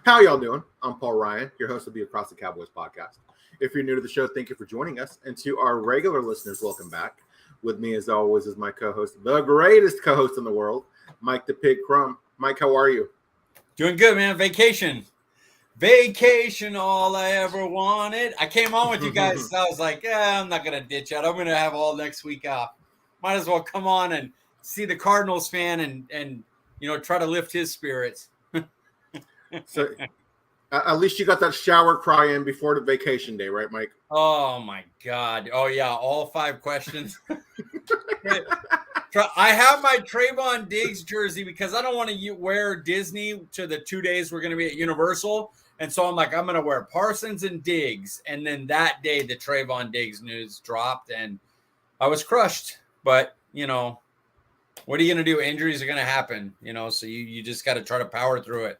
How y'all doing? I'm Paul Ryan, your host of the Across the Cowboys podcast. If you're new to the show, thank you for joining us. And to our regular listeners, welcome back. With me, as always, is my co-host, the greatest co-host in the world, Mike the Pig Crumb. Mike, how are you? Doing good, man. Vacation, all I ever wanted. I came on with you guys. I was like, I'm not going to ditch out. I'm going to have all next week off. Might as well come on and see the Cardinals fan and try to lift his spirits. So at least you got that shower cry in before the vacation day, right, Mike? Oh, my God. Oh, yeah. All 5 questions. I have my Trevon Diggs jersey because I don't want to wear Disney to the 2 days we're going to be at Universal. And so I'm like, I'm going to wear Parsons and Diggs. And then that day, the Trevon Diggs news dropped and I was crushed. But, what are you going to do? Injuries are going to happen, so you just got to try to power through it.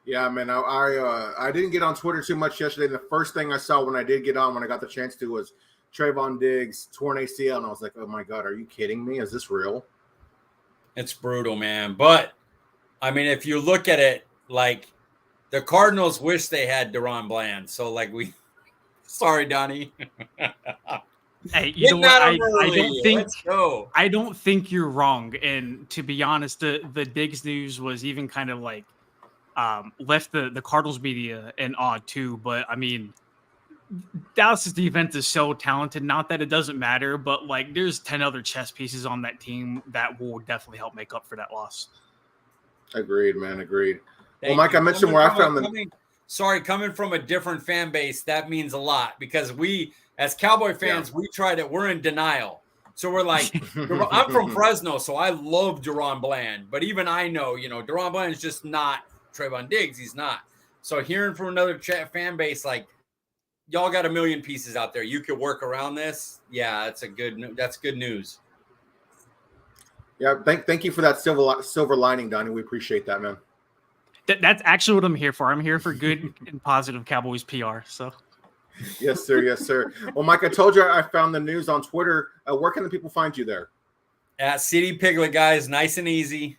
Yeah, man, I didn't get on Twitter too much yesterday. The first thing I saw when I did get on, when I got the chance to, was Trevon Diggs torn ACL, and I was like, oh, my God, are you kidding me? Is this real? It's brutal, man. But, I mean, if you look at it, like, the Cardinals wish they had DaRon Bland. So, like, sorry, Donnie. Hey, you know what? I don't think you're wrong. And to be honest, the Diggs news was even kind of like left the Cardinals media in awe too. But I mean, Dallas's defense is so talented. Not that it doesn't matter, but like there's 10 other chess pieces on that team that will definitely help make up for that loss. Agreed, man. Agreed. Well, Mike, I mentioned where I found them. Coming from a different fan base, that means a lot because we, as Cowboy fans, we're in denial. So we're like, I'm from Fresno, so I love DaRon Bland. But even I know, DaRon Bland is just not Trevon Diggs. He's not. So hearing from another fan base, like, y'all got a million pieces out there. You could work around this. Yeah, that's good news. Yeah, thank you for that silver lining, Donnie. We appreciate that, man. That's actually what I'm here for. I'm here for good and positive Cowboys PR. So. Yes, sir. Yes, sir. Well, Mike, I told you I found the news on Twitter. Where can the people find you there? At City Piglet, guys. Nice and easy.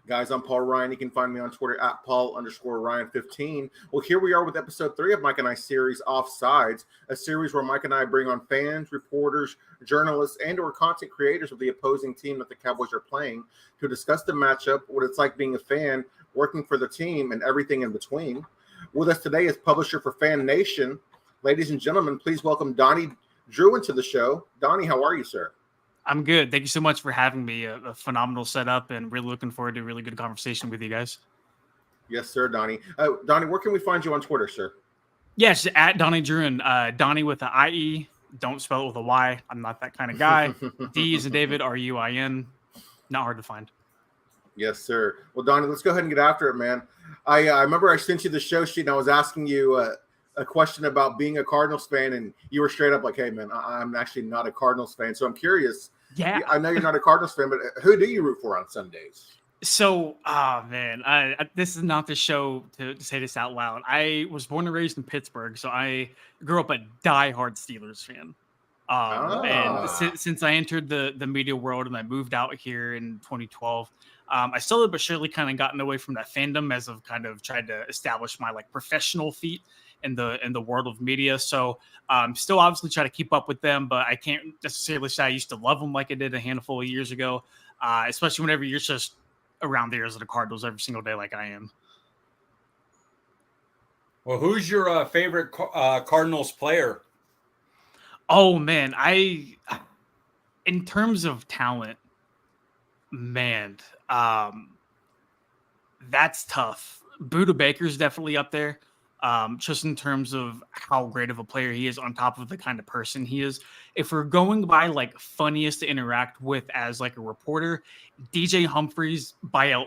Guys, I'm Paul Ryan. You can find me on Twitter at Paul_Ryan15. Well, here we are with episode 3 of Mike and I's series, Offsides, a series where Mike and I bring on fans, reporters, journalists, and/or content creators of the opposing team that the Cowboys are playing to discuss the matchup, what it's like being a fan, working for the team, and everything in between. With us today is publisher for Fan Nation. Ladies and gentlemen, please welcome Donnie Druin to the show. Donnie, how are you, sir? I'm good. Thank you so much for having me. A phenomenal setup, and really looking forward to a really good conversation with you guys. Yes, sir, Donnie. Donnie, where can we find you on Twitter, sir? Yes, at Donnie Druin. Donnie with an IE. Don't spell it with a Y. I'm not that kind of guy. D is a David, RUIN. Not hard to find. Yes, sir. Well, Donnie, let's go ahead and get after it, man. I remember I sent you the show sheet, and I was asking you a question about being a Cardinals fan, and you were straight up like, hey, man, I'm actually not a Cardinals fan. So I'm curious. Yeah. I know you're not a Cardinals fan, but who do you root for on Sundays? So, man, this is not the show to say this out loud. I was born and raised in Pittsburgh, so I grew up a diehard Steelers fan. And since I entered the media world and I moved out here in 2012, I slowly but surely kind of gotten away from that fandom as I've kind of tried to establish my like professional feet in the world of media. So still obviously try to keep up with them, but I can't necessarily say I used to love them like I did a handful of years ago, especially whenever you're just around the ears of the Cardinals every single day like I am. Well, who's your favorite Cardinals player? Oh, man, in terms of talent, man, that's tough. Budda Baker's definitely up there. Just in terms of how great of a player he is on top of the kind of person he is. If we're going by like funniest to interact with as like a reporter, DJ Humphries by a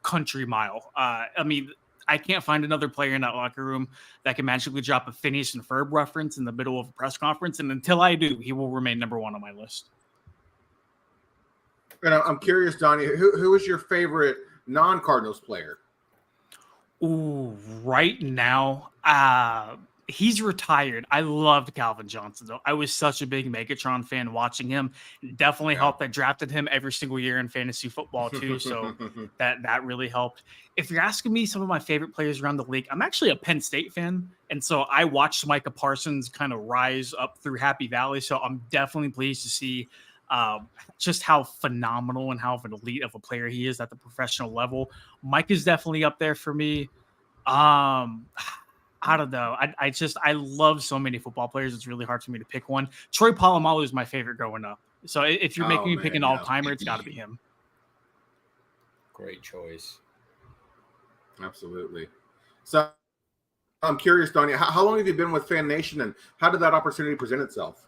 country mile. I mean, I can't find another player in that locker room that can magically drop a Phineas and Ferb reference in the middle of a press conference. And until I do, he will remain number 1 on my list. And I'm curious, Donnie, who is your favorite non-Cardinals player? Ooh, right now, he's retired. I loved Calvin Johnson, though. I was such a big Megatron fan watching him. It definitely helped. I drafted him every single year in fantasy football, too. So that really helped. If you're asking me some of my favorite players around the league, I'm actually a Penn State fan. And so I watched Micah Parsons kind of rise up through Happy Valley. So I'm definitely pleased to see just how phenomenal and how elite of a player he is at the professional level. Mike is definitely up there for me. I don't know. I love so many football players. It's really hard for me to pick one. Troy Polamalu is my favorite growing up. So if you're making me pick an all-timer, it's got to be him. Great choice. Absolutely. So I'm curious, Donnie, how long have you been with Fan Nation, and how did that opportunity present itself?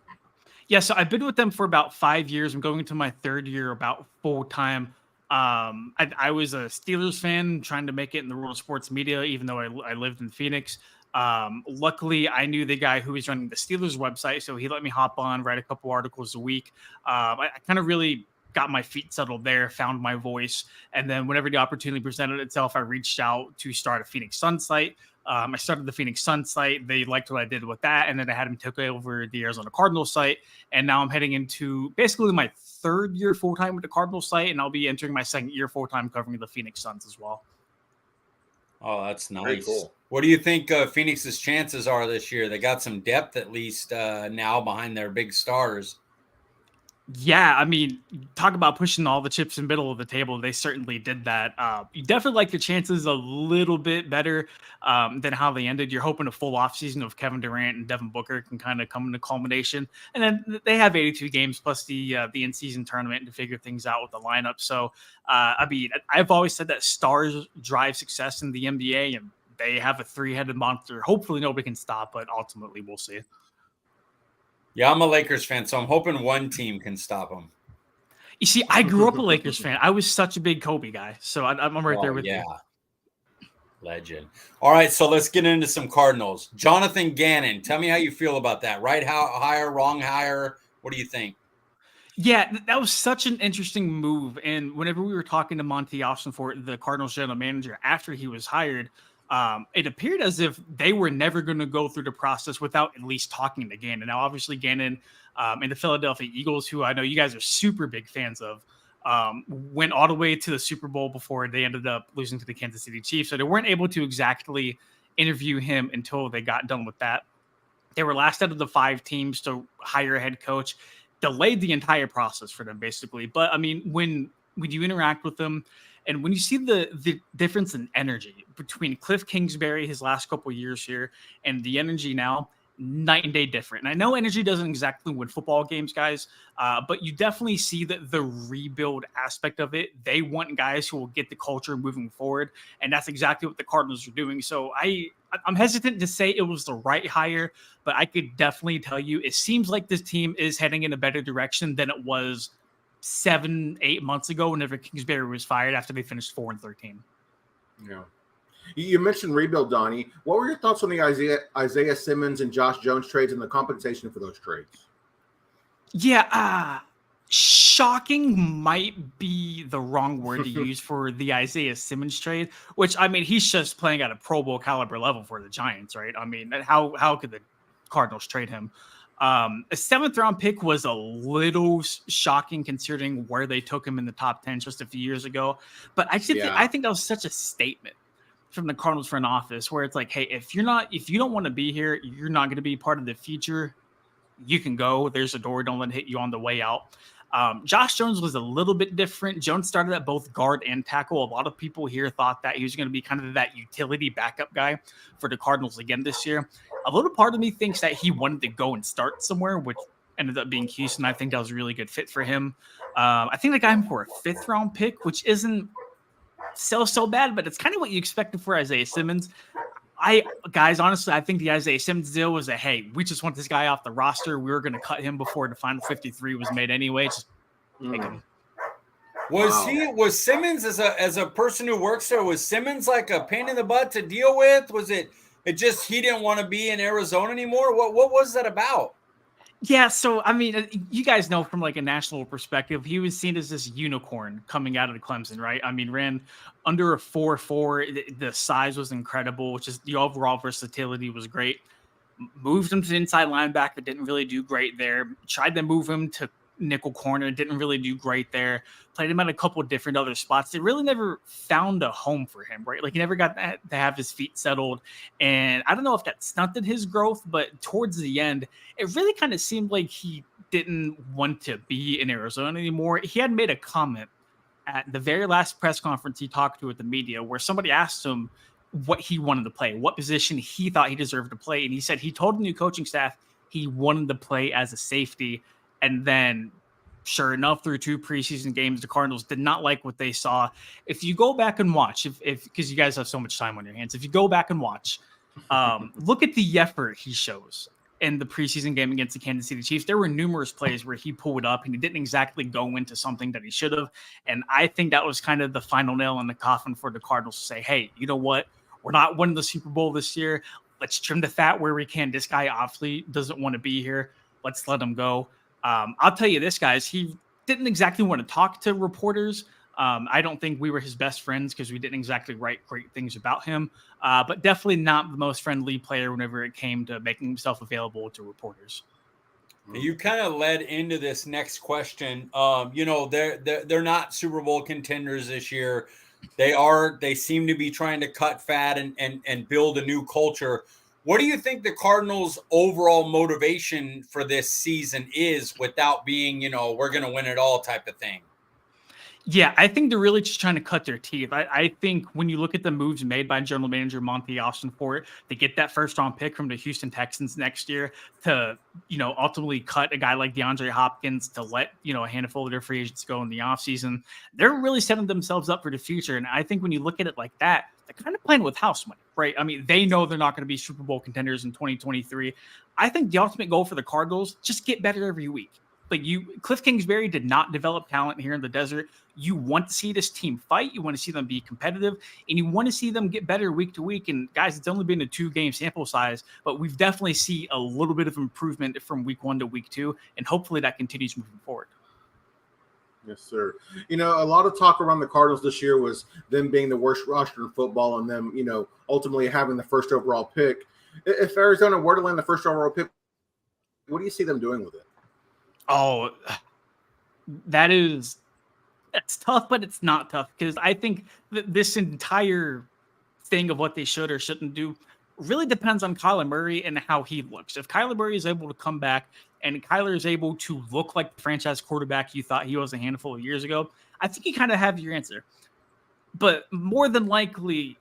Yeah, so I've been with them for about 5 years. I'm going into my third year about full-time. I was a Steelers fan trying to make it in the world of sports media, even though I lived in Phoenix. Luckily, I knew the guy who was running the Steelers website, so he let me hop on, write a couple articles a week. I kind of really got my feet settled there, found my voice, and then whenever the opportunity presented itself, I reached out to start a Phoenix Sun site. I started the Phoenix Sun site. They liked what I did with that, and then I had him take over the Arizona Cardinals site, and now I'm heading into basically my third year full-time with the Cardinals site, and I'll be entering my second year full-time covering the Phoenix Suns as well. Oh, that's nice. Very cool. What do you think Phoenix's chances are this year? They got some depth at least now behind their big stars. Yeah, I mean, talk about pushing all the chips in the middle of the table. They certainly did that. You definitely like your chances a little bit better than how they ended. You're hoping a full offseason of Kevin Durant and Devin Booker can kind of come into culmination. And then they have 82 games plus the in-season tournament to figure things out with the lineup. So, I mean, I've always said that stars drive success in the NBA, and they have a three-headed monster. Hopefully nobody can stop, but ultimately we'll see. Yeah, I'm a Lakers fan, so I'm hoping one team can stop them. You see, I grew up a Lakers fan. I was such a big Kobe guy, so I'm right there with you. Legend. All right, so let's get into some Cardinals. Jonathan Gannon, tell me how you feel about that. Right hire, wrong hire? What do you think? Yeah, that was such an interesting move. And whenever we were talking to Monty Austinfort, the Cardinals general manager, after he was hired, it appeared as if they were never going to go through the process without at least talking to Gannon. Now, obviously, Gannon and the Philadelphia Eagles, who I know you guys are super big fans of, went all the way to the Super Bowl before they ended up losing to the Kansas City Chiefs. So they weren't able to exactly interview him until they got done with that. They were last out of the 5 teams to hire a head coach, delayed the entire process for them, basically. But, I mean, when you interact with them, and when you see the difference in energy between Cliff Kingsbury, his last couple of years here, and the energy now, night and day different. And I know energy doesn't exactly win football games, guys, but you definitely see the rebuild aspect of it. They want guys who will get the culture moving forward, and that's exactly what the Cardinals are doing. So I'm hesitant to say it was the right hire, but I could definitely tell you it seems like this team is heading in a better direction than it was 7-8 months ago whenever Kingsbury was fired after they finished 4-13. Yeah. You mentioned rebuild, Donnie. What were your thoughts on the Isaiah Simmons and Josh Jones trades and the compensation for those trades? Yeah, shocking might be the wrong word to use for the Isaiah Simmons trade, which, I mean, he's just playing at a Pro Bowl caliber level for the Giants, right? I mean, how could the Cardinals trade him? A 7th-round pick was a little shocking considering where they took him in the top 10 just a few years ago. But I think that was such a statement from the Cardinals front office where it's like, hey, if you don't want to be here, you're not going to be part of the future. You can go. There's a door. Don't let it hit you on the way out. Josh Jones was a little bit different. Jones started at both guard and tackle. A lot of people here thought that he was going to be kind of that utility backup guy for the Cardinals again this year. A little part of me thinks that he wanted to go and start somewhere, which ended up being Houston. I think that was a really good fit for him. I think they got him for a 5th-round pick, which isn't so bad, but it's kind of what you expected for Isaiah Simmons. Honestly, I think the Isaiah Simmons deal was that, hey, we just want this guy off the roster. We were going to cut him before the final 53 was made anyway. Just take him. Was Simmons as a person who works there, was Simmons like a pain in the butt to deal with? Was it just he didn't want to be in Arizona anymore? What was that about? Yeah, so I mean, you guys know from like a national perspective, he was seen as this unicorn coming out of Clemson, right? I mean, ran under a 4.4. The size was incredible, which is the overall versatility was great. moved him to inside linebacker, didn't really do great there. Tried to move him to nickel corner, didn't really do great there. Played him at a couple of different other spots. They really never found a home for him, right? Like he never got to have his feet settled. And I don't know if that stunted his growth, but towards the end, it really kind of seemed like he didn't want to be in Arizona anymore. He had made a comment at the very last press conference he talked to with the media where somebody asked him what he wanted to play, what position he thought he deserved to play. And he said he told the new coaching staff he wanted to play as a safety. And then, sure enough, through 2 preseason games, the Cardinals did not like what they saw. If you go back and watch, if because you guys have so much time on your hands, if you go back and watch, look at the effort he shows in the preseason game against the Kansas City Chiefs. There were numerous plays where he pulled up and he didn't exactly go into something that he should have. And I think that was kind of the final nail in the coffin for the Cardinals to say, hey, you know what? We're not winning the Super Bowl this year. Let's trim the fat where we can. This guy obviously doesn't want to be here. Let's let him go. I'll tell you this, guys, he didn't exactly want to talk to reporters. I don't think we were his best friends because we didn't exactly write great things about him, but definitely not the most friendly player whenever it came to making himself available to reporters. You kind of led into this next question. They're not Super Bowl contenders this year. They seem to be trying to cut fat and build a new culture. What do you think the Cardinals' overall motivation for this season is without being, we're going to win it all type of thing? Yeah, I think they're really just trying to cut their teeth. I think when you look at the moves made by general manager Monty Austinfort to get that first-round pick from the Houston Texans next year to, ultimately cut a guy like DeAndre Hopkins to let, a handful of their free agents go in the offseason, they're really setting themselves up for the future. And I think when you look at it like that, they're kind of playing with house money, right? I mean, they know they're not going to be Super Bowl contenders in 2023. I think the ultimate goal for the Cardinals, just get better every week. Like Cliff Kingsbury did not develop talent here in the desert. You want to see this team fight. You want to see them be competitive, and you want to see them get better week to week. And guys, it's only been a 2-game sample size, but we've definitely seen a little bit of improvement from week 1 to week 2, and hopefully that continues moving forward. Yes, sir. A lot of talk around the Cardinals this year was them being the worst roster in football and them, ultimately having the first overall pick. If Arizona were to land the first overall pick, what do you see them doing with it? Oh, it's tough, but it's not tough because I think this entire thing of what they should or shouldn't do really depends on Kyler Murray and how he looks. If Kyler Murray is able to come back and Kyler is able to look like the franchise quarterback you thought he was a handful of years ago, I think you kind of have your answer. But more than likely,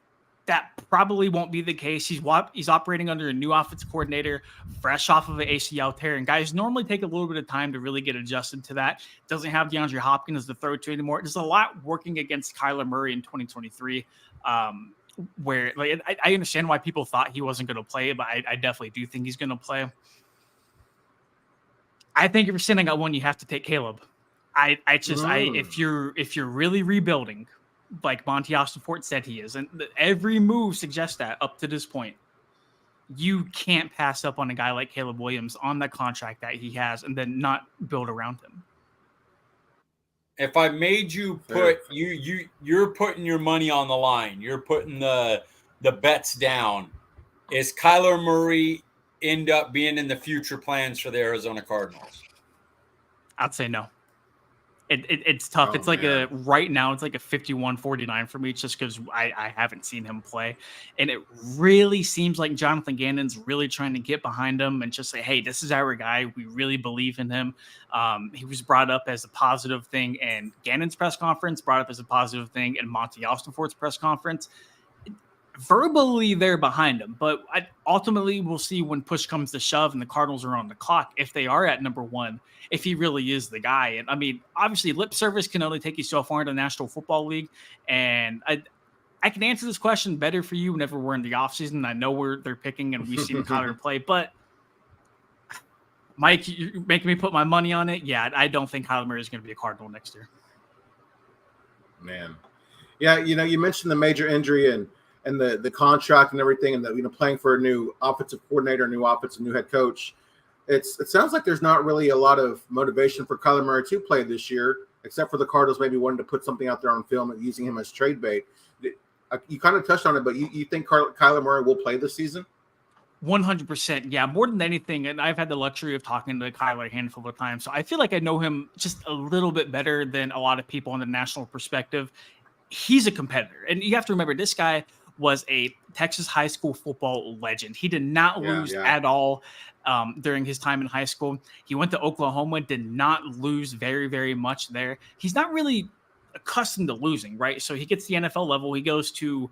that probably won't be the case. He's operating under a new offensive coordinator, fresh off of an ACL tear. And guys normally take a little bit of time to really get adjusted to that. Doesn't have DeAndre Hopkins to throw to anymore. There's a lot working against Kyler Murray in 2023. Where I understand why people thought he wasn't going to play, but I definitely do think he's going to play. I think if you're sitting at one, you have to take Caleb. If you're really rebuilding, like Monty Austinfort said he is, and every move suggests that up to this point, you can't pass up on a guy like Caleb Williams on the contract that he has and then not build around him. If I made you put you're putting your money on the line, you're putting the bets down, is Kyler Murray end up being in the future plans for the Arizona Cardinals? I'd say no. It's tough. It's like right now, it's like a 51-49 for me just because I haven't seen him play. And it really seems like Jonathan Gannon's really trying to get behind him and just say, hey, this is our guy. We really believe in him. He was brought up as a positive thing, and Gannon's press conference brought up as a positive thing, and Monty Austinfort's press conference. Verbally, they're behind him, but ultimately we'll see when push comes to shove and the Cardinals are on the clock if they are at number 1, if he really is the guy. And I mean, obviously, lip service can only take you so far in the National Football League. And I can answer this question better for you whenever we're in the offseason. I know where they're picking and we've seen Kyler play, but Mike, you're making me put my money on it. Yeah, I don't think Kyler Murray is going to be a Cardinal next year. Man. Yeah, you mentioned the major injury and the contract and everything, and playing for a new offensive coordinator, new head coach. It sounds like there's not really a lot of motivation for Kyler Murray to play this year, except for the Cardinals maybe wanting to put something out there on film and using him as trade bait. You kind of touched on it, but you think Kyler Murray will play this season? 100%. Yeah, more than anything. And I've had the luxury of talking to Kyler a handful of times. So I feel like I know him just a little bit better than a lot of people in the national perspective. He's a competitor. And you have to remember, this guy was a Texas high school football legend. He did not lose at all during his time in high school. He went to Oklahoma, did not lose very, very much there. He's not really accustomed to losing, right? So he gets the NFL level. He goes to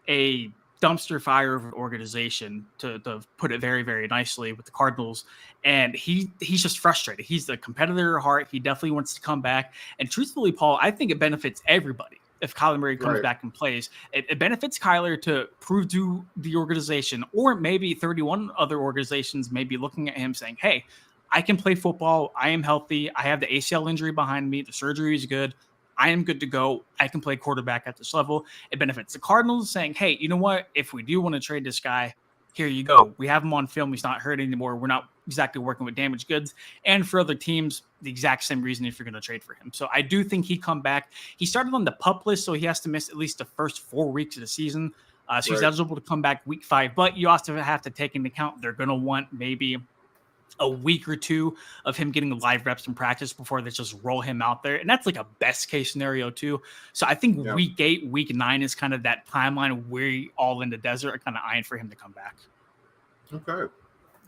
a dumpster fire of an organization, to put it very, very nicely, with the Cardinals. And he's just frustrated. He's a competitor at heart. He definitely wants to come back. And truthfully, Paul, I think it benefits everybody if Kyler Murray comes back and plays. It benefits Kyler to prove to the organization, or maybe 31 other organizations may be looking at him saying, hey, I can play football. I am healthy. I have the ACL injury behind me. The surgery is good. I am good to go. I can play quarterback at this level. It benefits the Cardinals saying, hey, you know what? If we do want to trade this guy, here you go. We have him on film. He's not hurt anymore. We're not exactly working with damaged goods. And for other teams, the exact same reason if you're going to trade for him. So I do think he come back. He started on the PUP list, so he has to miss at least the first 4 weeks of the season. So he's eligible to come back week 5. But you also have to take into account they're going to want maybe a week or 2 of him getting live reps in practice before they just roll him out there. And that's like a best case scenario too. So I think week 8, week 9 is kind of that timeline where we all in the desert are kind of eyeing for him to come back. Okay.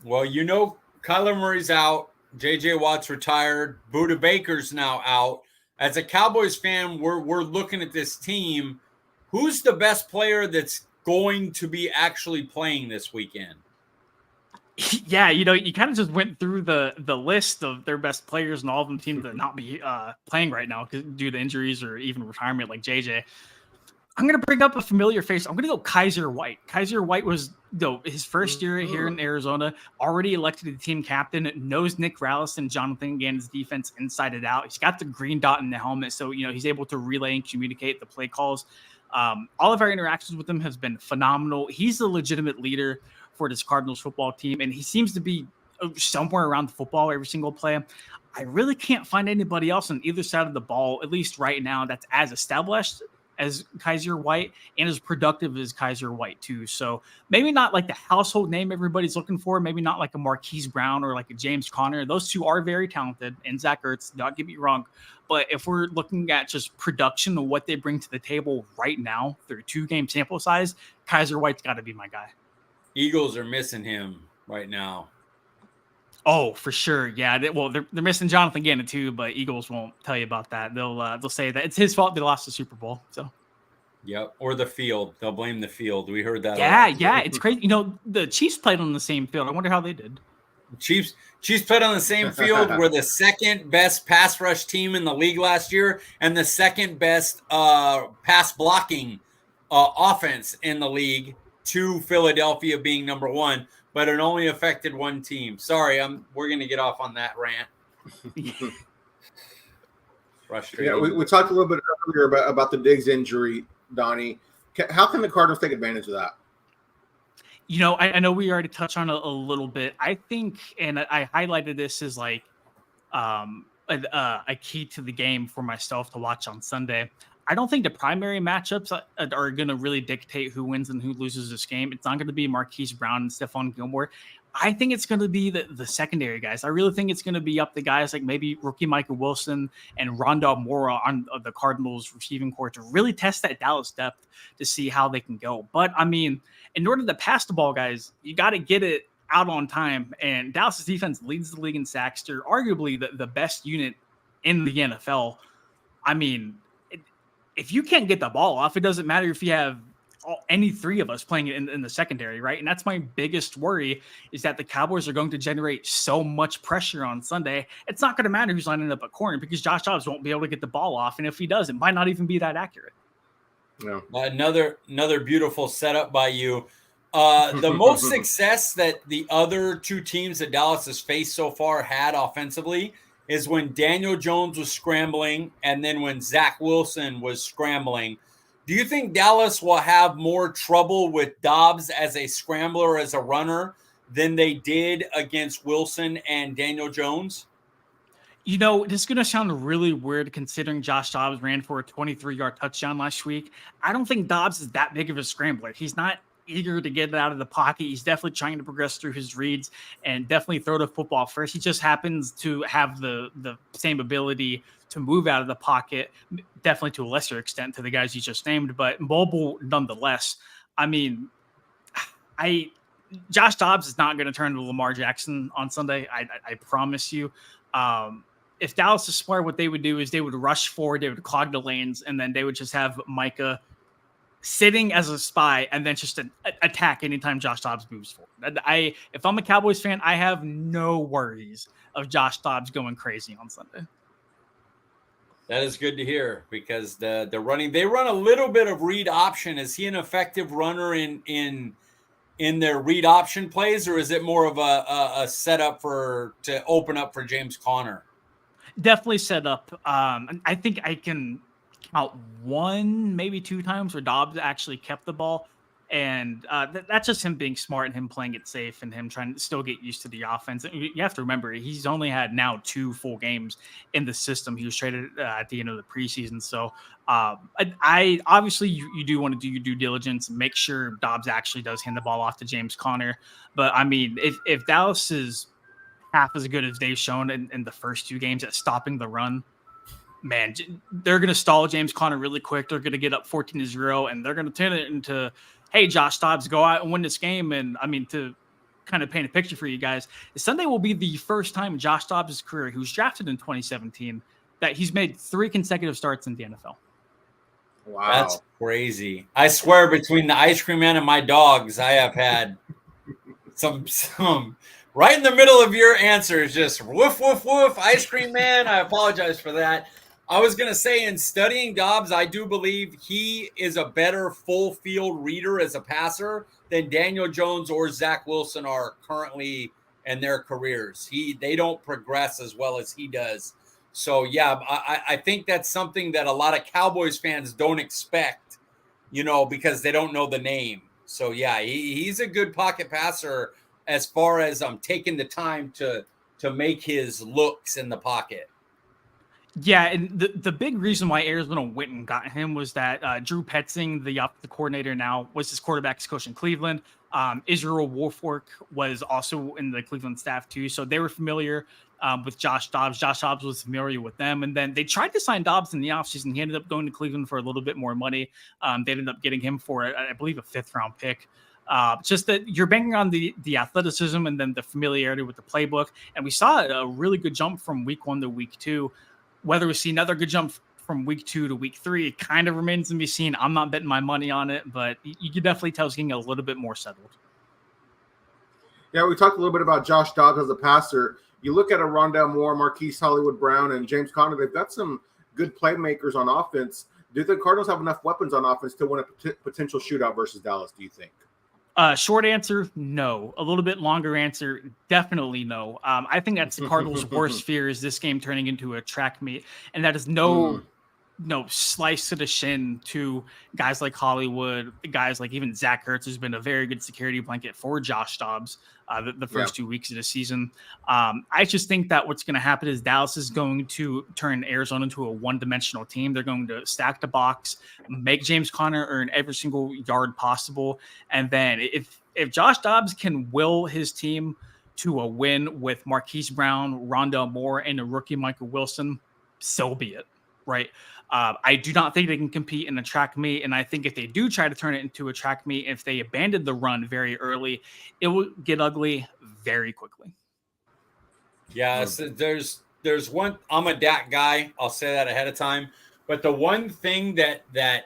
Well, Kyler Murray's out. JJ Watt's retired. Budda Baker's now out. As a Cowboys fan, we're looking at this team. Who's the best player that's going to be actually playing this weekend? Yeah, you kind of just went through the list of their best players, and all of them seem to not be playing right now due to injuries or even retirement, like JJ. I'm going to bring up a familiar face. I'm going to go Kaiser White. Kaiser White was his first year here in Arizona, already elected the team captain, knows Nick Rallis and Jonathan Gannon's defense inside and out. He's got the green dot in the helmet, so he's able to relay and communicate the play calls. All of our interactions with him has been phenomenal. He's a legitimate leader for this Cardinals football team, and he seems to be somewhere around the football every single play. I really can't find anybody else on either side of the ball, at least right now, that's as established as Kaiser White and as productive as Kaiser White too. So maybe not like the household name everybody's looking for, maybe not like a Marquise Brown or like a James Conner. Those two are very talented, and Zach Ertz, don't get me wrong. But if we're looking at just production of what they bring to the table right now through 2-game sample size, Kaiser White's got to be my guy. Eagles are missing him right now. Oh, for sure. Yeah. They're missing Jonathan Gannon too, but Eagles won't tell you about that. They'll say that it's his fault they lost the Super Bowl. So. Yep. Or the field. They'll blame the field. We heard that. Yeah. It's crazy. The Chiefs played on the same field. I wonder how they did. Chiefs played on the same field. We're the second best pass rush team in the league last year, and the second best pass blocking offense in the league, to Philadelphia being number 1, but it only affected one team. Sorry, we're going to get off on that rant. Frustrating. Yeah, we talked a little bit earlier about the Diggs injury, Donnie. How can the Cardinals take advantage of that? I know we already touched on it a little bit. I think, and I highlighted this as like a key to the game for myself to watch on Sunday. I don't think the primary matchups are going to really dictate who wins and who loses this game. It's not going to be Marquise Brown and Stephon Gilmore. I think it's going to be the secondary guys. I really think it's going to be up the guys like maybe rookie Michael Wilson and Rondale Moore on the Cardinals receiving corps to really test that Dallas depth to see how they can go. But, I mean, in order to pass the ball, guys, you got to get it out on time. And Dallas' defense leads the league in sacks. They're arguably the best unit in the NFL. I mean, if you can't get the ball off, it doesn't matter if you have any 3 of us playing in the secondary, right? And that's my biggest worry, is that the Cowboys are going to generate so much pressure on Sunday. It's not going to matter who's lining up at corner, because Josh Dobbs won't be able to get the ball off. And if he does, it might not even be that accurate. Yeah. Another beautiful setup by you. The most success that the other 2 teams that Dallas has faced so far had offensively is when Daniel Jones was scrambling, and then when Zach Wilson was scrambling. Do you think Dallas will have more trouble with Dobbs as a scrambler, as a runner, than they did against Wilson and Daniel Jones? This is going to sound really weird considering Josh Dobbs ran for a 23-yard touchdown last week. I don't think Dobbs is that big of a scrambler. He's not eager to get it out of the pocket. He's definitely trying to progress through his reads and definitely throw the football first. He just happens to have the same ability to move out of the pocket, definitely to a lesser extent to the guys you just named, but mobile nonetheless. I mean, Josh Dobbs is not going to turn to Lamar Jackson on Sunday. I promise you. If Dallas is smart, what they would do is they would rush forward, they would clog the lanes, and then they would just have Micah sitting as a spy and then just attack anytime Josh Dobbs moves forward. If I'm a Cowboys fan, I have no worries of Josh Dobbs going crazy on Sunday. That is good to hear because they run a little bit of read option. Is he an effective runner in their read option plays, or is it more of a setup to open up for James Conner? Definitely set up. I think I can count one, maybe two times where Dobbs actually kept the ball. And that's just him being smart and him playing it safe and him trying to still get used to the offense. You have to remember, he's only had now 2 full games in the system. He was traded at the end of the preseason. So I obviously you do want to do your due diligence and make sure Dobbs actually does hand the ball off to James Conner. But I mean, if Dallas is half as good as they've shown in the first 2 games at stopping the run, man, they're going to stall James Conner really quick. They're going to get up 14-0 and they're going to turn it into, hey, Josh Dobbs, go out and win this game. And I mean, to kind of paint a picture for you guys, Sunday will be the first time in Josh Dobbs' career, who was drafted in 2017, that he's made 3 consecutive starts in the NFL. Wow. That's crazy. I swear between the ice cream man and my dogs, I have had some right in the middle of your answers, just woof, woof, woof, ice cream man. I apologize for that. I was going to say, in studying Dobbs, I do believe he is a better full field reader as a passer than Daniel Jones or Zach Wilson are currently in their careers. They don't progress as well as he does. So, yeah, I think that's something that a lot of Cowboys fans don't expect, because they don't know the name. So, yeah, he's a good pocket passer as far as taking the time to make his looks in the pocket. Yeah, and the big reason why Arizona went and got him was that Drew Petzing, the coordinator now, was his quarterback's coach in Cleveland. Israel Wolfwork was also in the Cleveland staff too, so they were familiar with Josh Dobbs. Josh Dobbs was familiar with them, and then they tried to sign Dobbs in the offseason. He ended up going to Cleveland for a little bit more money. They ended up getting him for, I believe, a 5th-round pick. Just that you're banking on the athleticism and then the familiarity with the playbook, and we saw a really good jump from week 1 to week 2. Whether we see another good jump from week 2 to week 3, it kind of remains to be seen. I'm not betting my money on it, but you can definitely tell he's getting a little bit more settled. Yeah, we talked a little bit about Josh Dobbs as a passer. You look at a Rondale Moore, Marquise Hollywood Brown, and James Conner, they've got some good playmakers on offense. Do the Cardinals have enough weapons on offense to win a potential shootout versus Dallas, do you think? Short answer, no. A little bit longer answer, definitely no. I think that's the Cardinals' worst fear is this game turning into a track meet, and that is no slice to the shin to guys like Hollywood, guys like even Zach Ertz, who's been a very good security blanket for Josh Dobbs the first 2 weeks of the season. I just think that what's going to happen is Dallas is going to turn Arizona into a one-dimensional team. They're going to stack the box, make James Conner earn every single yard possible, and then if Josh Dobbs can will his team to a win with Marquise Brown, Rondale Moore, and a rookie Michael Wilson, so be it, right? I do not think they can compete in a track meet, and I think if they do try to turn it into a track meet, if they abandon the run very early, it will get ugly very quickly. Yeah, so there's one. I'm a Dak guy. I'll say that ahead of time. But the one thing that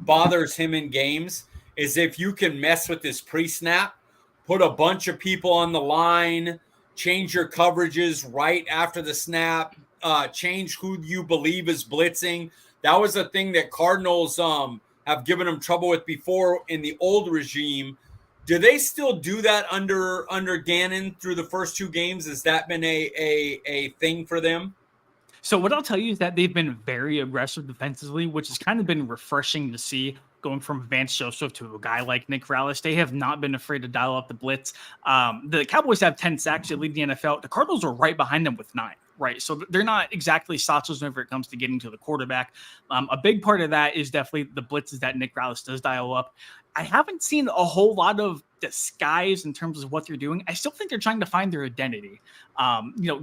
bothers him in games is if you can mess with this pre-snap, put a bunch of people on the line, change your coverages right after the snap. Change who you believe is blitzing. That was a thing that Cardinals have given them trouble with before in the old regime. Do they still do that under Gannon through the first 2 games? Has that been a thing for them? So what I'll tell you is that they've been very aggressive defensively, which has kind of been refreshing to see. Going from Vance Joseph to a guy like Nick Rallis, they have not been afraid to dial up the blitz. The Cowboys have 10 sacks. They lead the NFL. The Cardinals are right behind them with 9. Right. So they're not exactly saucers whenever it comes to getting to the quarterback. A big part of that is definitely the blitzes that Nick Rallis does dial up. I haven't seen a whole lot of disguise in terms of what they're doing. I still think they're trying to find their identity.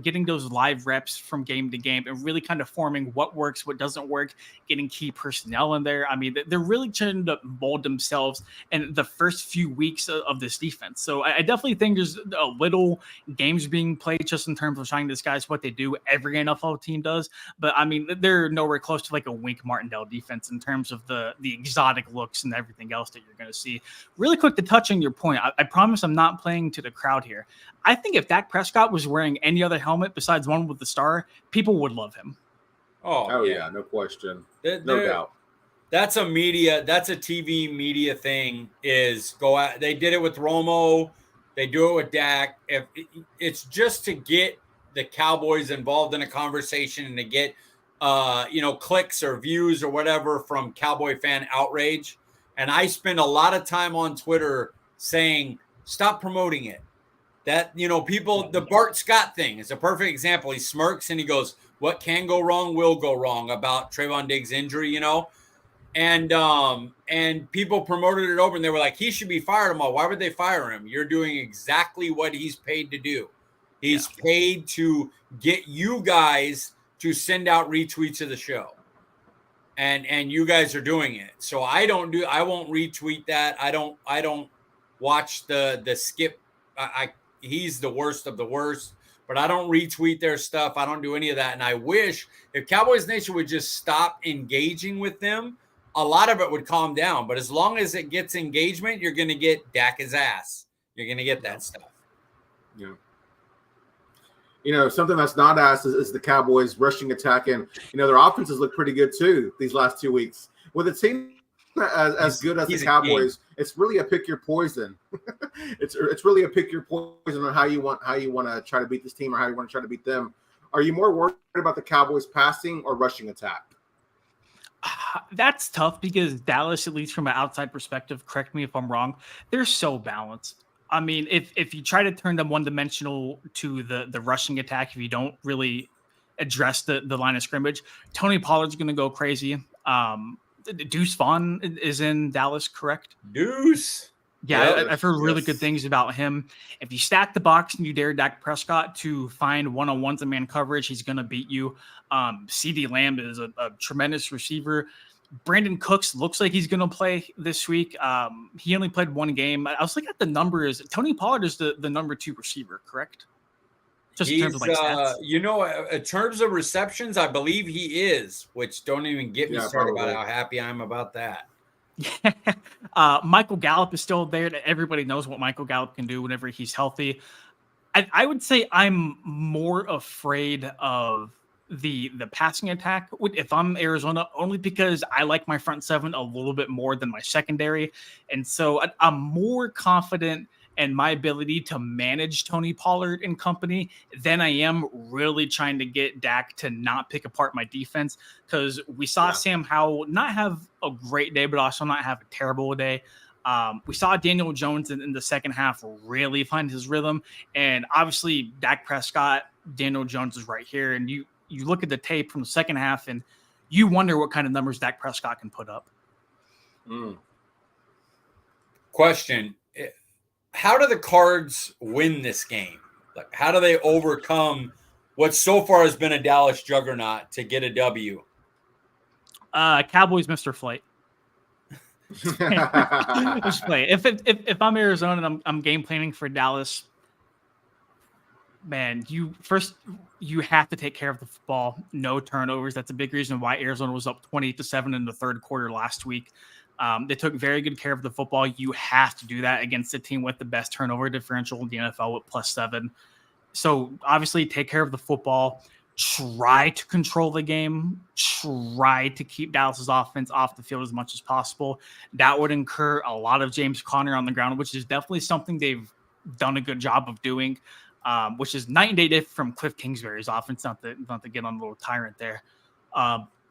Getting those live reps from game to game and really kind of forming what works, what doesn't work, getting key personnel in there. I mean, they're really trying to mold themselves in the first few weeks of this defense. So I definitely think there's a little games being played just in terms of trying to disguise what they do. Every NFL team does. But I mean, they're nowhere close to like a Wink Martindale defense in terms of the exotic looks and everything else that you're going to see. Really quick to touch on your point. I promise I'm not playing to the crowd here. I think if Dak Prescott was wearing any other helmet besides one with the star, people would love him. Oh yeah, no question. No doubt. That's a TV media thing is go out. They did it with Romo. They do it with Dak. If it's just to get the Cowboys involved in a conversation and to get, clicks or views or whatever from Cowboy fan outrage. And I spend a lot of time on Twitter saying, stop promoting it. That, people, the Bart Scott thing is a perfect example. He smirks and he goes, what can go wrong will go wrong about Trevon Diggs' injury, And people promoted it over and they were like, he should be fired. I'm like, why would they fire him? You're doing exactly what he's paid to do. He's paid to get you guys to send out retweets of the show. And you guys are doing it. So I won't retweet that. I don't watch the skip. He's the worst of the worst, but I don't retweet their stuff. I don't do any of that. And I wish if Cowboys Nation would just stop engaging with them, a lot of it would calm down. But as long as it gets engagement, you're going to get Dak's ass. You're going to get that stuff. Yeah. Something that's not asked is the Cowboys rushing attack. And, their offenses look pretty good too these last 2 weeks. With a team as good as the Cowboys, it's really a pick your poison. it's really a pick your poison on how you want to try to beat this team or how you want to try to beat them. Are you more worried about the Cowboys passing or rushing attack? That's tough because Dallas, at least from an outside perspective, correct me if I'm wrong, they're so balanced. I mean, if you try to turn them one-dimensional to the rushing attack, if you don't really address the line of scrimmage, Tony Pollard's going to go crazy. Deuce Vaughn is in Dallas, correct? Deuce. Yeah, I've heard really good things about him. If you stack the box and you dare Dak Prescott to find one-on-ones and man coverage, he's going to beat you. CeeDee Lamb is a tremendous receiver. Brandon Cooks looks like he's going to play this week. He only played one game. I was looking at the numbers. Tony Pollard is the number 2 receiver, correct? Just in terms of stats. In terms of receptions, I believe he is, which don't even get me started about how happy I am about that. Michael Gallup is still there. Everybody knows what Michael Gallup can do whenever he's healthy. I would say I'm more afraid of the passing attack if I'm Arizona, only because I like my front seven a little bit more than my secondary. And so I'm more confident in my ability to manage Tony Pollard and company than I am really trying to get Dak to not pick apart my defense. Because we saw Sam Howell not have a great day, but also not have a terrible day. We saw Daniel Jones in the second half really find his rhythm. And obviously Dak Prescott, Daniel Jones is right here. And you look at the tape from the second half and you wonder what kind of numbers Dak Prescott can put up. Question. How do the Cards win this game? Like, how do they overcome what so far has been a Dallas juggernaut to get a W? Cowboys missed their flight. If I'm Arizona and I'm game planning for Dallas, man, you have to take care of the football. No turnovers. That's a big reason why Arizona was up 28-7 in the third quarter last week. They took very good care of the football. You have to do that against a team with the best turnover differential in the NFL with +7. So obviously take care of the football, try to control the game, try to keep Dallas's offense off the field as much as possible. That would incur a lot of James Conner on the ground, which is definitely something they've done a good job of doing, which is night and day different from Cliff Kingsbury's offense, not to get on a little tyrant there.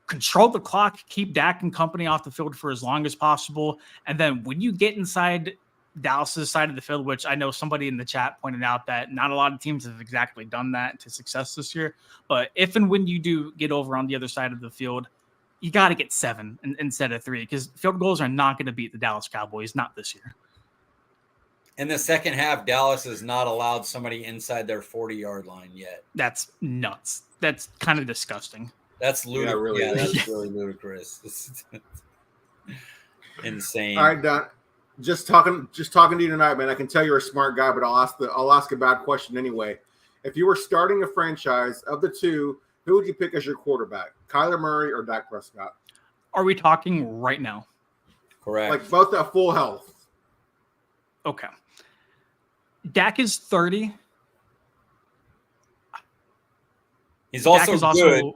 Control the clock, keep Dak and company off the field for as long as possible. And then when you get inside Dallas's side of the field, which I know somebody in the chat pointed out that not a lot of teams have exactly done that to success this year. But if and when you do get over on the other side of the field, you got to get 7 instead of 3 because field goals are not going to beat the Dallas Cowboys, not this year. In the second half, Dallas has not allowed somebody inside their 40-yard line yet. That's nuts. That's kind of disgusting. That's ludicrous. Yeah, really. Yeah, that's really ludicrous. Insane. All right, Don. Just talking to you tonight, man. I can tell you're a smart guy, but I'll ask a bad question anyway. If you were starting a franchise of the two, who would you pick as your quarterback? Kyler Murray or Dak Prescott? Are we talking right now? Correct. Like both at full health. Okay. Dak is 30. He's also good.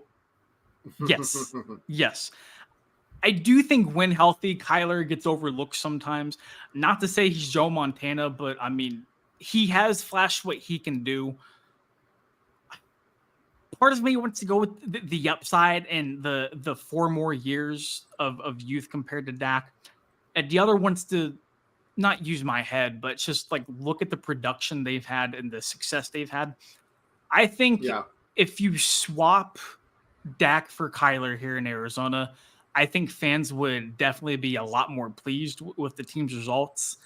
Yes. Yes. I do think when healthy, Kyler gets overlooked sometimes. Not to say he's Joe Montana, but I mean, he has flashed what he can do. Part of me wants to go with the upside and the 4 more years of youth compared to Dak. And the other wants to not use my head, but just like look at the production they've had and the success they've had. I think if you swap Dak for Kyler here in Arizona, I think fans would definitely be a lot more pleased with the team's results.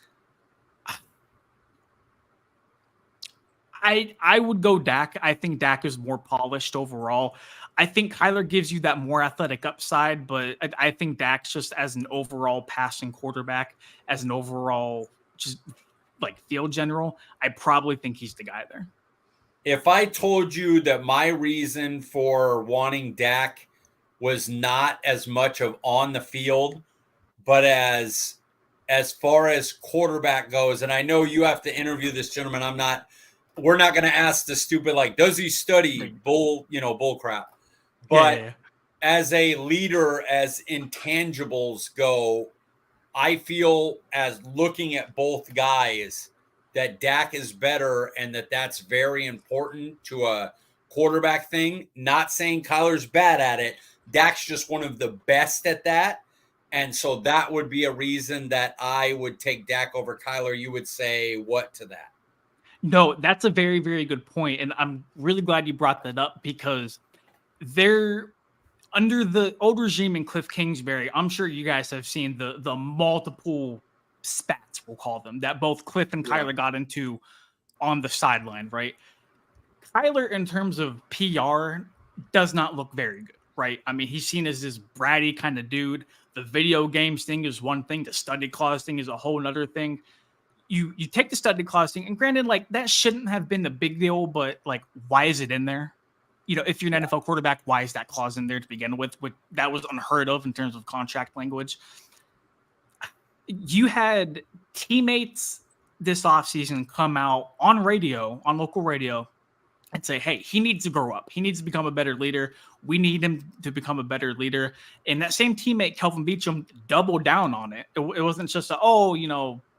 I would go Dak. I think Dak is more polished overall. I think Kyler gives you that more athletic upside, but I think Dak's just as an overall passing quarterback, as an overall just like field general, I probably think he's the guy there. If I told you that my reason for wanting Dak was not as much of on the field, but as far as quarterback goes, and I know you have to interview this gentleman. We're not going to ask the stupid, like, does he study bull crap? But as a leader, as intangibles go, I feel as looking at both guys that Dak is better and that's very important to a quarterback thing. Not saying Kyler's bad at it. Dak's just one of the best at that. And so that would be a reason that I would take Dak over Kyler. You would say what to that? No, that's a very, very good point. And I'm really glad you brought that up because they're under the old regime in Cliff Kingsbury. I'm sure you guys have seen the multiple spats, we'll call them, that both Cliff and Kyler got into on the sideline, right? Kyler, in terms of PR, does not look very good, right? I mean, he's seen as this bratty kind of dude. The video games thing is one thing. The study clause thing is a whole nother thing. You take the study clause thing, and granted, like that shouldn't have been the big deal, but like, why is it in there? You know, if you're an NFL quarterback, why is that clause in there to begin with? That was unheard of in terms of contract language. You had teammates this offseason come out on radio, on local radio, and say, hey, he needs to grow up. He needs to become a better leader. We need him to become a better leader. And that same teammate, Kelvin Beachum, doubled down on it. It wasn't just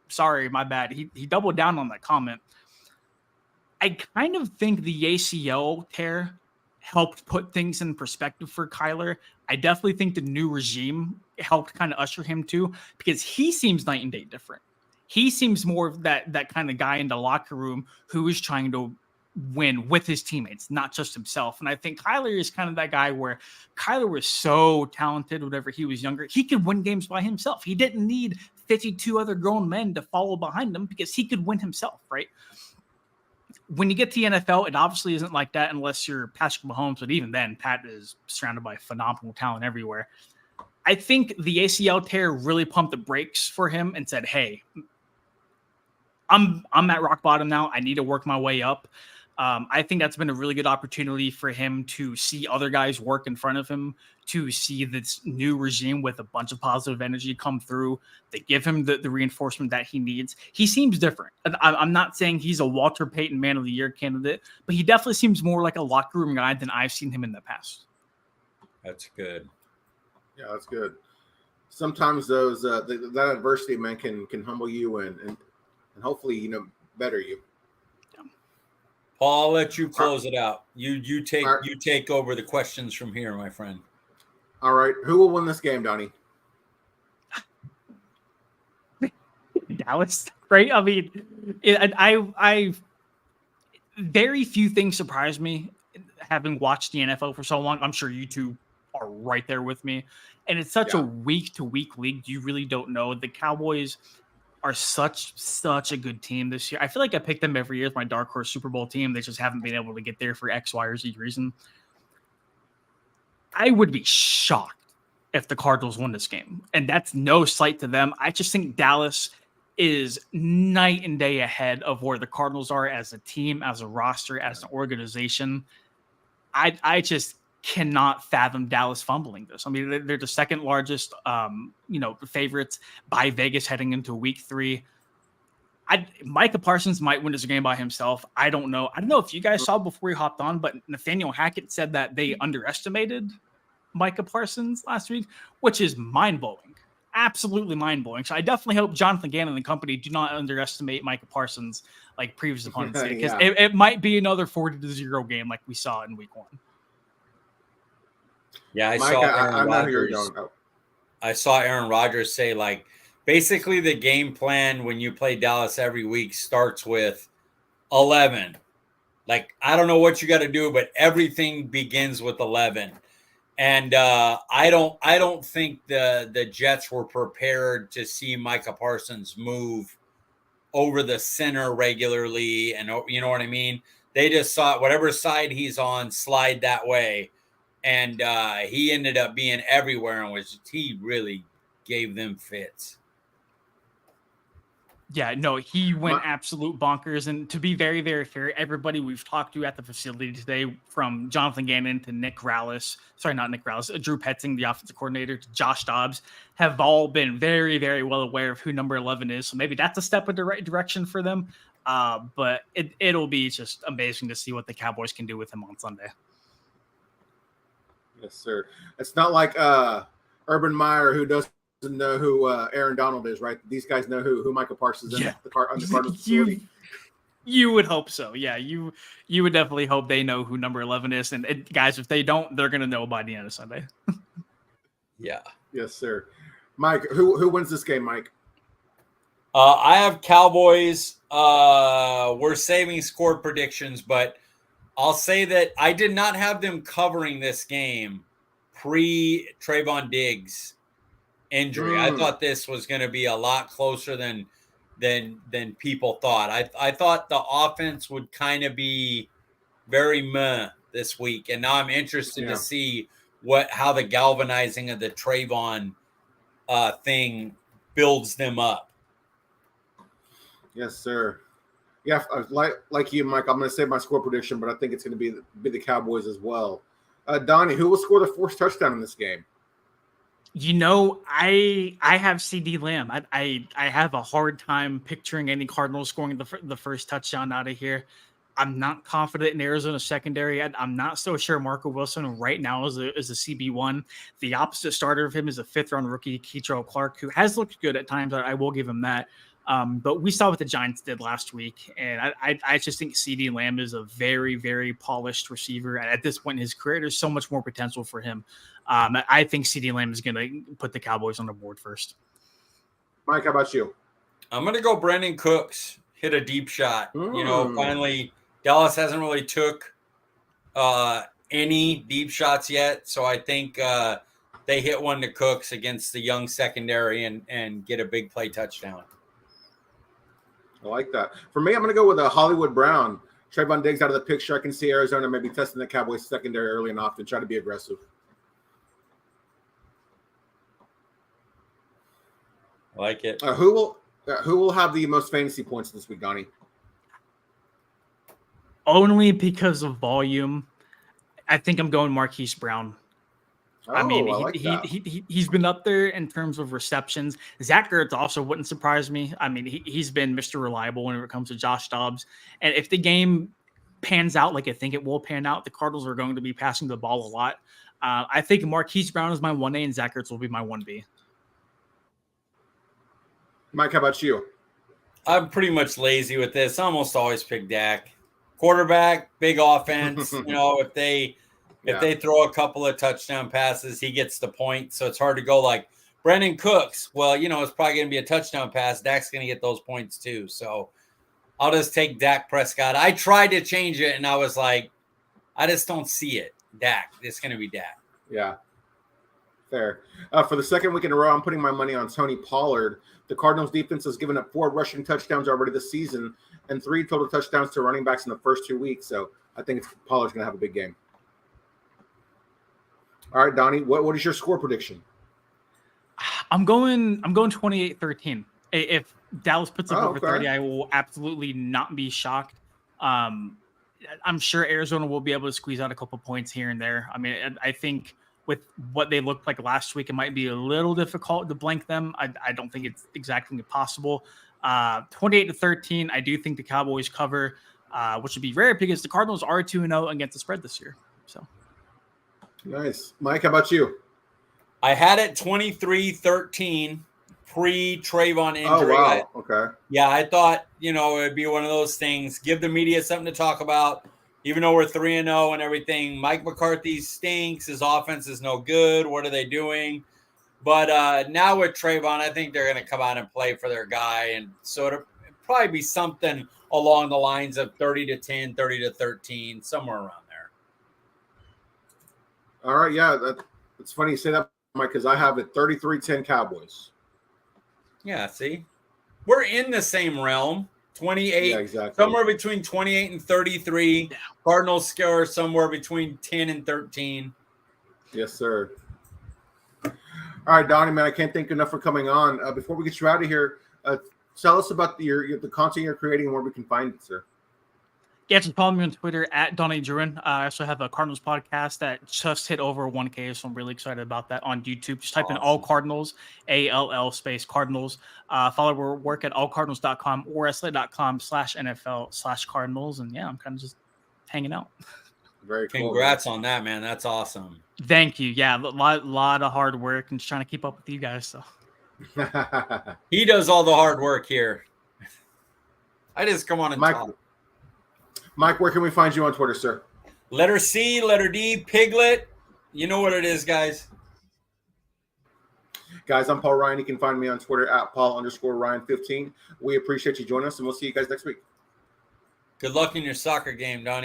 sorry, my bad. He doubled down on that comment. I kind of think the ACL tear helped put things in perspective for Kyler. I definitely think the new regime helped kind of usher him to, because he seems night and day different. He seems more of that kind of guy in the locker room who is trying to win with his teammates, not just himself. And I think Kyler is kind of that guy where Kyler was so talented whenever he was younger. He could win games by himself. He didn't need 52 other grown men to follow behind him because he could win himself, right? When you get to the NFL, it obviously isn't like that unless you're Patrick Mahomes, but even then, Pat is surrounded by phenomenal talent everywhere. I think the ACL tear really pumped the brakes for him and said, hey, I'm at rock bottom now. I need to work my way up. I think that's been a really good opportunity for him to see other guys work in front of him, to see this new regime with a bunch of positive energy come through. They give him the reinforcement that he needs. He seems different. I'm not saying he's a Walter Payton Man of the Year candidate, but he definitely seems more like a locker room guy than I've seen him in the past. That's good. Yeah, that's good. Sometimes those that adversity, man, can humble you and hopefully better you. Paul, I'll let you close it out. You take over the questions from here, my friend. All right. Who will win this game, Donnie? Dallas, right? I mean, I very few things surprise me having watched the NFL for so long. I'm sure you two are right there with me. And it's such a week-to-week league. You really don't know. The Cowboys are such a good team this year. I feel like I pick them every year as my dark horse Super Bowl team. They just haven't been able to get there for X, Y, or Z reason. I would be shocked if the Cardinals won this game. And that's no slight to them. I just think Dallas is night and day ahead of where the Cardinals are as a team, as a roster, as an organization. I just cannot fathom Dallas fumbling this. I mean, they're the second largest, favorites by Vegas heading into week 3. Micah Parsons might win this game by himself. I don't know. I don't know if you guys saw before we hopped on, but Nathaniel Hackett said that they underestimated Micah Parsons last week, which is mind-blowing. Absolutely mind-blowing. So I definitely hope Jonathan Gannon and company do not underestimate Micah Parsons like previous opponents did, because it might be another 40-0 game like we saw in week 1. Yeah, I saw Aaron Rodgers say, like, basically the game plan when you play Dallas every week starts with 11. Like, I don't know what you got to do, but everything begins with 11. And I don't think the Jets were prepared to see Micah Parsons move over the center regularly, and you know what I mean? They just saw whatever side he's on slide that way. And he ended up being everywhere, and he really gave them fits. Yeah, no, he went absolute bonkers. And to be very, very fair, everybody we've talked to at the facility today, from Jonathan Gannon to Drew Petzing, the offensive coordinator, to Josh Dobbs, have all been very, very well aware of who number 11 is. So maybe that's a step in the right direction for them. But it'll be just amazing to see what the Cowboys can do with him on Sunday. Yes, sir. It's not like Urban Meyer, who doesn't know who Aaron Donald is, right? These guys know who Micah Parsons is on the Cardinals facility. You would hope so. Yeah, you would definitely hope they know who number 11 is. And guys, if they don't, they're going to know by the end of Sunday. Yeah. Yes, sir. Mike, who wins this game, Mike? I have Cowboys. We're saving score predictions, but I'll say that I did not have them covering this game pre-Trevon Diggs injury. I thought this was going to be a lot closer than people thought. I thought the offense would kind of be very meh this week, and now I'm interested to see how the galvanizing of the Trevon thing builds them up. Yes, sir. Yeah, like you, Mike, I'm going to say my score prediction, but I think it's going to be the Cowboys as well. Donnie, who will score the fourth touchdown in this game? I have CD Lamb. I have a hard time picturing any Cardinals scoring the first touchdown out of here. I'm not confident in Arizona secondary. I'm not so sure Marco Wilson right now is a CB1. The opposite starter of him is a 5th-round rookie, Keitrell Clark, who has looked good at times. I will give him that. But we saw what the Giants did last week, and I just think CD Lamb is a very, very polished receiver. At this point in his career, there's so much more potential for him. I think CD Lamb is going to put the Cowboys on the board first. Mike, how about you? I'm going to go Brandon Cooks, hit a deep shot. Finally, Dallas hasn't really took any deep shots yet, so I think they hit one to Cooks against the young secondary and get a big play touchdown. I like that. For me, I'm going to go with a Hollywood Brown. Trevon Diggs out of the picture. I can see Arizona maybe testing the Cowboys secondary early and often, try to be aggressive. I like it. Who will have the most fantasy points this week, Donnie? Only because of volume. I think I'm going Marquise Brown. He's been up there in terms of receptions. Zach Ertz also wouldn't surprise me. I mean, he's been Mr. Reliable whenever it comes to Josh Dobbs. And if the game pans out like I think it will pan out, the Cardinals are going to be passing the ball a lot. I think Marquise Brown is my 1A and Zach Ertz will be my 1B. Mike, how about you? I'm pretty much lazy with this. I almost always pick Dak. Quarterback, big offense. If they throw a couple of touchdown passes, he gets the point. So it's hard to go like Brandon Cooks. Well, it's probably going to be a touchdown pass. Dak's going to get those points too. So I'll just take Dak Prescott. I tried to change it, and I was like, I just don't see it. Dak. It's going to be Dak. Yeah. Fair. For the second week in a row, I'm putting my money on Tony Pollard. The Cardinals defense has given up 4 rushing touchdowns already this season and 3 total touchdowns to running backs in the first 2 weeks. So I think Pollard's going to have a big game. All right, Donnie, what is your score prediction? I'm going 28-13. If Dallas puts up over 30, I will absolutely not be shocked. I'm sure Arizona will be able to squeeze out a couple points here and there. I mean, I think with what they looked like last week, it might be a little difficult to blank them. I don't think it's exactly possible. 28-13, I do think the Cowboys cover, which would be rare because the Cardinals are 2-0 against the spread this year. So nice. Mike, how about you? I had it 23-13 pre-Trevon injury. Oh, wow. Okay. Yeah, I thought, it'd be one of those things. Give the media something to talk about. Even though we're 3-0 and everything, Mike McCarthy stinks. His offense is no good. What are they doing? But now with Trevon, I think they're going to come out and play for their guy. And so it'll probably be something along the lines of 30-10, 30-13, somewhere around there. All right. Yeah, it's funny you say that, Mike, because I have it 33-10 Cowboys. Yeah, see? We're in the same realm. 28, yeah, exactly. Somewhere between 28 and 33. Yeah. Cardinals score somewhere between 10 and 13. Yes, sir. All right, Donnie, man, I can't thank you enough for coming on. Before we get you out of here, tell us about the content you're creating and where we can find it, sir. Yeah, just follow me on Twitter at Donnie Druin. I also have a Cardinals podcast that just hit over 1K, so I'm really excited about that on YouTube. Just type in All Cardinals, ALL space Cardinals. Follow our work at allcardinals.com or wrestling.com/NFL/Cardinals. And yeah, I'm kind of just hanging out. Very cool. Congrats on that, man. That's awesome. Thank you. Yeah, a lot of hard work and just trying to keep up with you guys. So he does all the hard work here. I just come on and talk. Mike, where can we find you on Twitter, sir? Letter C, letter D, Piglet. You know what it is, guys. Guys, I'm Paul Ryan. You can find me on Twitter at Paul_Ryan15. We appreciate you joining us, and we'll see you guys next week. Good luck in your soccer game, Donnie.